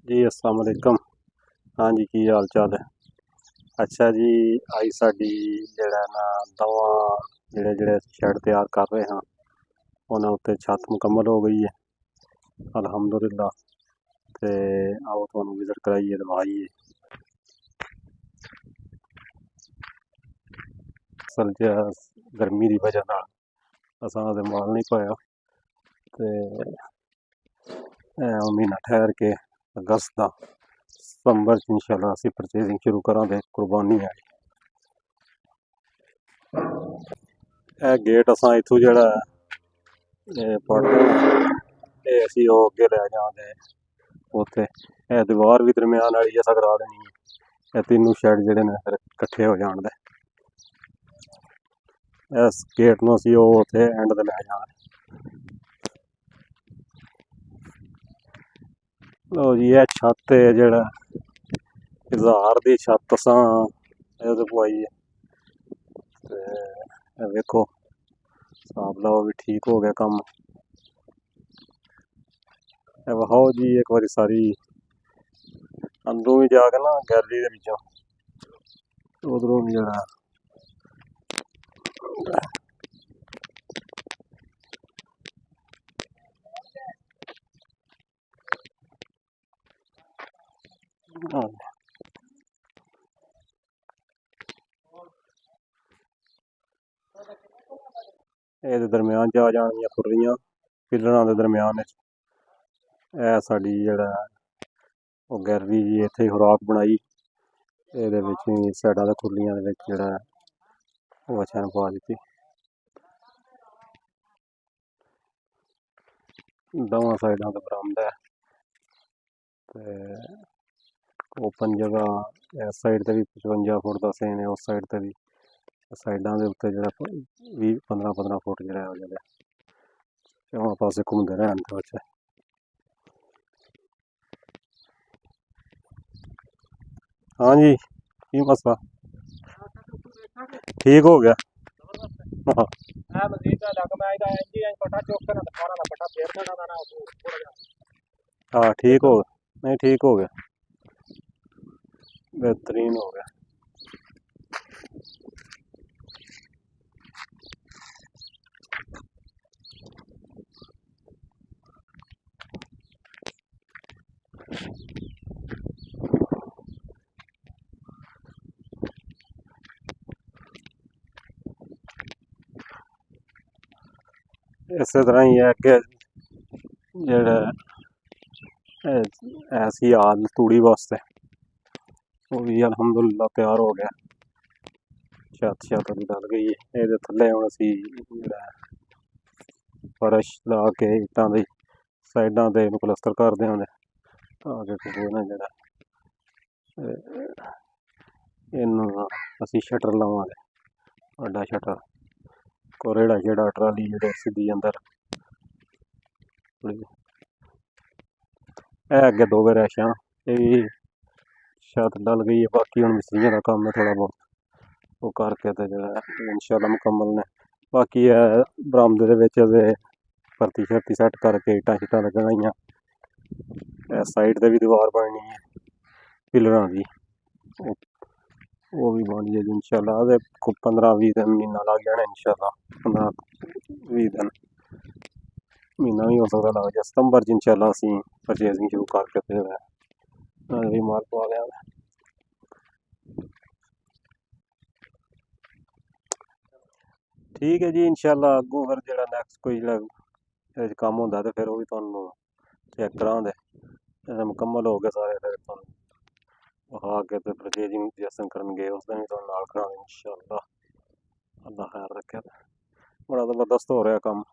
जी अस्सलाम वालेकुम। हाँ जी की हाल चाल है। अच्छा जी आई साडी जेड़ा ना दवा जेड़े जेड़े शेड तैयार कर रहे हैं उन्होंने उत्ते छत मुकम्मल हो गई है अल्हम्दुलिल्लाह। ते आओ तुहानू विजिट कराइए दवाइए। असल च गर्मी की वजह नाल असां ते माल नहीं पाया ते महीना ठहर के अगस्त का सितंबर च इंशाल्लाह असी परचेजिंग शुरू करांगे कुर्बानी है। यह गेट असां इथों जेड़ा पढ़ते हैं ये असी वो अगे लै जाते उत्थे यह दीवार भी दरम्यान वाली असा करा देनी है। यह तीनों शैड जेड़े ने फिर कट्ठे हो जान दे। इस गेट नूं असी उत्थे एंड ते लै जाना। लो जी यह छत है जेड़ा इजहार दी छत असां इहदे पवाई है ते वेखो हिसाब लाओ भी ठीक हो गया कम। विखाओ जी एक बारी सारी अंदरों भी जाके ना गैलरी दे विचों उधरों भी जेड़ा ये दरम्यान च आ जानियां खुर्रियां पिलरां दे दरम्यान ए साडी जेड़ा वो गैलरी जी इत्थे ही खुराक बनाई एहदे विच साइडां ते खुरलियां दे विच जेड़ा वो अच्छा पा दित्ती। दोवां साइडां ते बरामदा है ते ओपन जगह इस साइड ते भी 55 फुट दा सेन है उस साइड ते भी साइडां दे उत्ते जेड़ा 20-15 फुट जेड़ा हो जाए चौं पासे घूमते रहन ते अच्छा। हाँ जी की मसला ठीक हो गया। हाँ हाँ ठीक हो नहीं ठीक हो गया बेहतरीन हो गया। इस तरह ही है कि जेड़ा ऐसी हाल तूड़ी वास्ते वो भी अल्हम्दुलिल्लाह तैयार हो गया। छत छत भी डल गई है ये थले हुण असी फर्श ला के इट्टां दी साइडां ते इनू प्लस्तर कर देंगे ताकि कोई ना जेड़ा इनू असी शटर लावांगे वड्डा शटर कोरेड़ा जेड़ा ट्राली जेड़े सीधी अंदर अगे दो रैशां ये भी छत डल गई है। बाकी हुण मिस्त्रियों का काम है थोड़ा बहुत वो करके ते जेड़ा इंशाल्लाह मुकम्मल ने बाकी है बरामदे दे विच ते परती शर्ती सैट करके इट्टां शिट्टां लगनियां साइड ते भी दीवार बननी है पिलरां दी वो भी बन जाएगी इंशाल्लाह ते 15-20 दिन महीना लग जाना इंशाल्लाह 15-20 दिन महीना भी हो सकता लग जाए सितंबर च इंशाल्लाह असी परचेजिंग शुरू करके भी माल पा देंगे। ठीक है जी इंशाल्लाह अगों फिर जेड़ा नैक्सट कोई जेड़ा कम्म होंदा ते फिर वो भी तुहानू चेक करांगे मुकम्मल हो गए सारे फिर तुहानू विखा के ते परचेजिंग जिस दिन करन गए उस दिन भी तुहानू नाल करांगे इंशाल्लाह। अल्लाह खैर रखे बड़ा जबरदस्त हो रहा कम्म।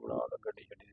बना गड्डी शड्डी